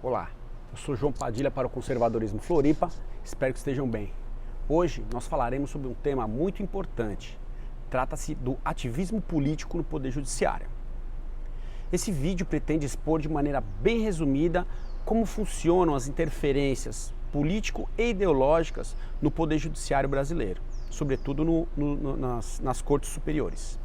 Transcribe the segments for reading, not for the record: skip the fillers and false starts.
Olá, eu sou João Padilha para o Conservadorismo Floripa, espero que estejam bem. Hoje nós falaremos sobre um tema muito importante. Trata-se do ativismo político no Poder Judiciário. Esse vídeo pretende expor de maneira bem resumida como funcionam as interferências político e ideológicas no Poder Judiciário brasileiro, sobretudo nas cortes superiores.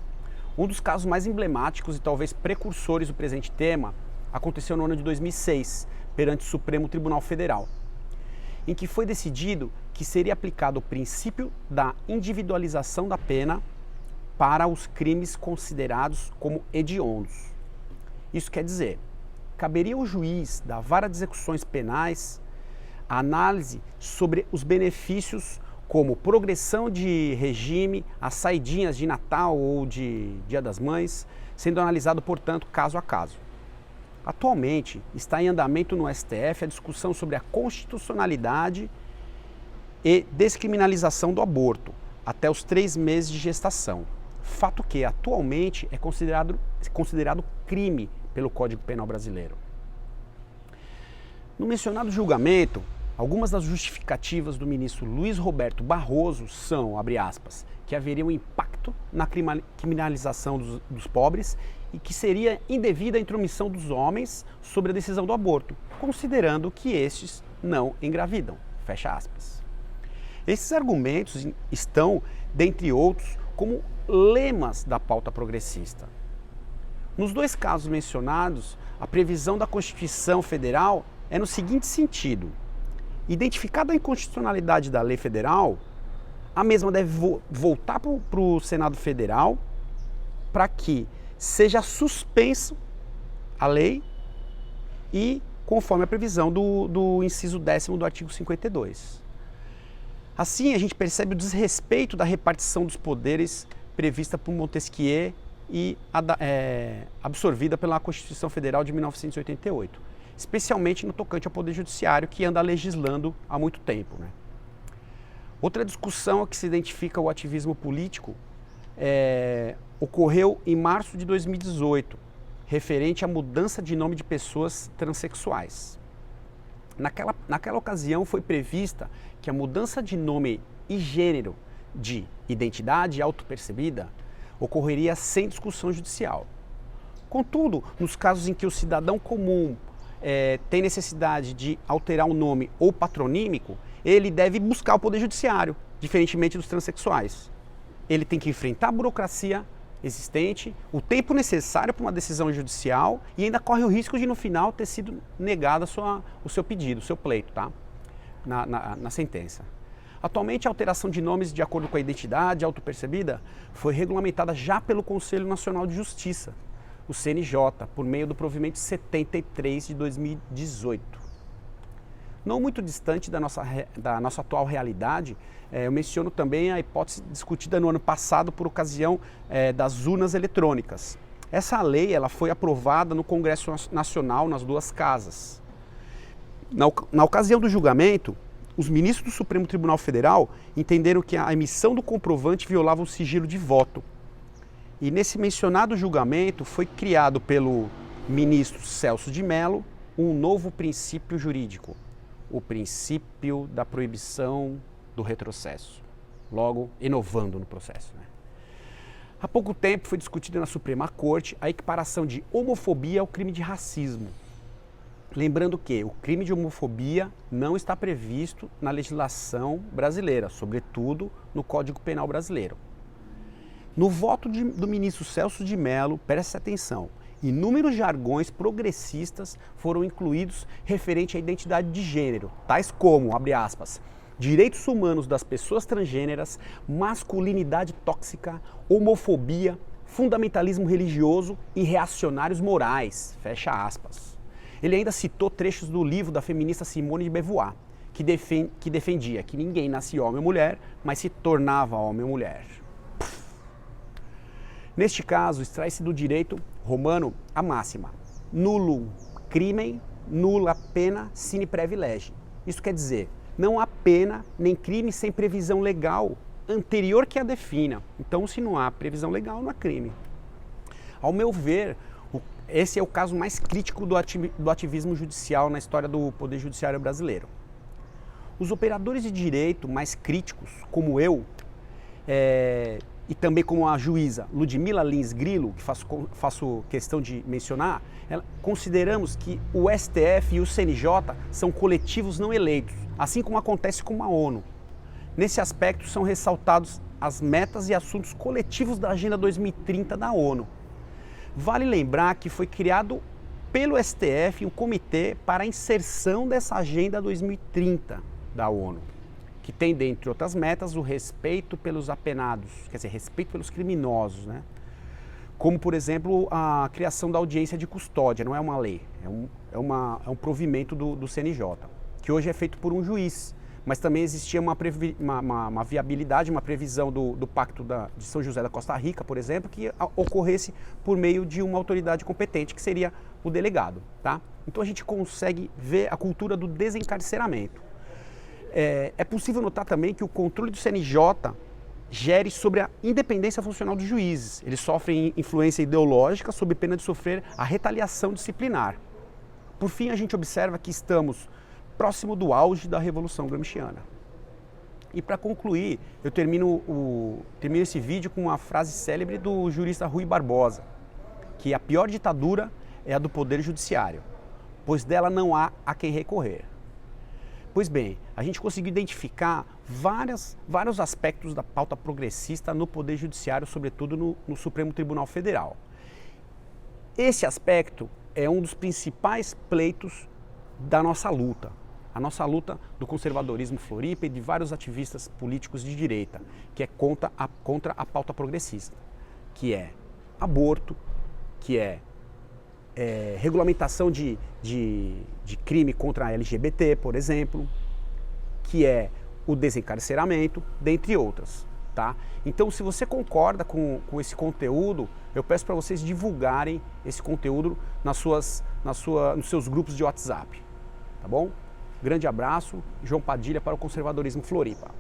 Um dos casos mais emblemáticos e talvez precursores do presente tema aconteceu no ano de 2006, perante o Supremo Tribunal Federal, em que foi decidido que seria aplicado o princípio da individualização da pena para os crimes considerados como hediondos. Isso quer dizer, caberia ao juiz da Vara de Execuções Penais a análise sobre os benefícios como progressão de regime, as saidinhas de Natal ou de Dia das Mães, sendo analisado, portanto, caso a caso. Atualmente está em andamento no STF a discussão sobre a constitucionalidade e descriminalização do aborto até os 3 meses de gestação, fato que atualmente é considerado crime pelo Código Penal brasileiro. No mencionado julgamento, algumas das justificativas do ministro Luiz Roberto Barroso são, abre aspas, que haveria um impacto na criminalização dos pobres e que seria indevida a intromissão dos homens sobre a decisão do aborto, considerando que estes não engravidam, fecha aspas. Esses argumentos estão, dentre outros, como lemas da pauta progressista. Nos 2 casos mencionados, a previsão da Constituição Federal é no seguinte sentido: identificada a inconstitucionalidade da lei federal, a mesma deve voltar para o Senado Federal para que seja suspenso a lei e conforme a previsão do inciso 10º do artigo 52. Assim, a gente percebe o desrespeito da repartição dos poderes prevista por Montesquieu e absorvida pela Constituição Federal de 1988, especialmente no tocante ao Poder Judiciário, que anda legislando há muito tempo, né? Outra discussão que se identifica o ativismo político ocorreu em março de 2018, referente à mudança de nome de pessoas transexuais. Naquela ocasião foi prevista que a mudança de nome e gênero de identidade autopercebida ocorreria sem discussão judicial. Contudo, nos casos em que o cidadão comum tem necessidade de alterar um nome ou patronímico, ele deve buscar o Poder Judiciário, diferentemente dos transexuais. Ele tem que enfrentar a burocracia existente, o tempo necessário para uma decisão judicial e ainda corre o risco de no final ter sido negado o seu pedido, o seu pleito, tá? na sentença. Atualmente a alteração de nomes de acordo com a identidade autopercebida foi regulamentada já pelo Conselho Nacional de Justiça, o CNJ, por meio do provimento 73 de 2018. Não muito distante da nossa atual realidade, eu menciono também a hipótese discutida no ano passado por ocasião das urnas eletrônicas. Essa lei ela foi aprovada no Congresso Nacional nas 2 casas. Na ocasião do julgamento, os ministros do Supremo Tribunal Federal entenderam que a emissão do comprovante violava o sigilo de voto. E nesse mencionado julgamento foi criado pelo ministro Celso de Mello um novo princípio jurídico, o princípio da proibição do retrocesso, logo inovando no processo, né? Há pouco tempo foi discutida na Suprema Corte a equiparação de homofobia ao crime de racismo. Lembrando que o crime de homofobia não está previsto na legislação brasileira, sobretudo no Código Penal brasileiro. No voto do ministro Celso de Mello, preste atenção, inúmeros jargões progressistas foram incluídos referente à identidade de gênero, tais como, abre aspas, direitos humanos das pessoas transgêneras, masculinidade tóxica, homofobia, fundamentalismo religioso e reacionários morais, fecha aspas. Ele ainda citou trechos do livro da feminista Simone de Beauvoir, que defendia que ninguém nasce homem ou mulher, mas se tornava homem ou mulher. Neste caso, extrai-se do direito romano a máxima: nullum crimen, nulla pena sine praevia lege. Isso quer dizer, não há pena nem crime sem previsão legal anterior que a defina. Então, se não há previsão legal, não há crime. Ao meu ver, esse é o caso mais crítico do ativismo judicial na história do Poder Judiciário brasileiro. Os operadores de direito mais críticos, como eu, e também como a juíza Ludmila Lins Grillo, que faço questão de mencionar, consideramos que o STF e o CNJ são coletivos não eleitos, assim como acontece com a ONU. Nesse aspecto são ressaltados as metas e assuntos coletivos da Agenda 2030 da ONU. Vale lembrar que foi criado pelo STF um comitê para a inserção dessa Agenda 2030 da ONU, que tem, dentre outras metas, o respeito pelos apenados, quer dizer, respeito pelos criminosos, né? Como, por exemplo, a criação da audiência de custódia, não é uma lei, é um provimento do CNJ, que hoje é feito por um juiz, mas também existia uma viabilidade, uma previsão do Pacto de São José da Costa Rica, por exemplo, que ocorresse por meio de uma autoridade competente, que seria o delegado, tá? Então a gente consegue ver a cultura do desencarceramento. É possível notar também que o controle do CNJ gere sobre a independência funcional dos juízes. Eles sofrem influência ideológica sob pena de sofrer a retaliação disciplinar. Por fim, a gente observa que estamos próximo do auge da Revolução Gramsciana. E para concluir, eu termino esse vídeo com uma frase célebre do jurista Rui Barbosa, que a pior ditadura é a do Poder Judiciário, pois dela não há a quem recorrer. Pois bem, a gente conseguiu identificar vários aspectos da pauta progressista no Poder Judiciário, sobretudo no Supremo Tribunal Federal. Esse aspecto é um dos principais pleitos da nossa luta, a nossa luta do conservadorismo Floripa e de vários ativistas políticos de direita, que é contra a pauta progressista, que é aborto, que é regulamentação de crime contra a LGBT, por exemplo, que é o desencarceramento, dentre outras. Tá? Então, se você concorda com esse conteúdo, eu peço para vocês divulgarem esse conteúdo nos seus grupos de WhatsApp. Tá bom? Grande abraço, João Padilha para o Conservadorismo Floripa.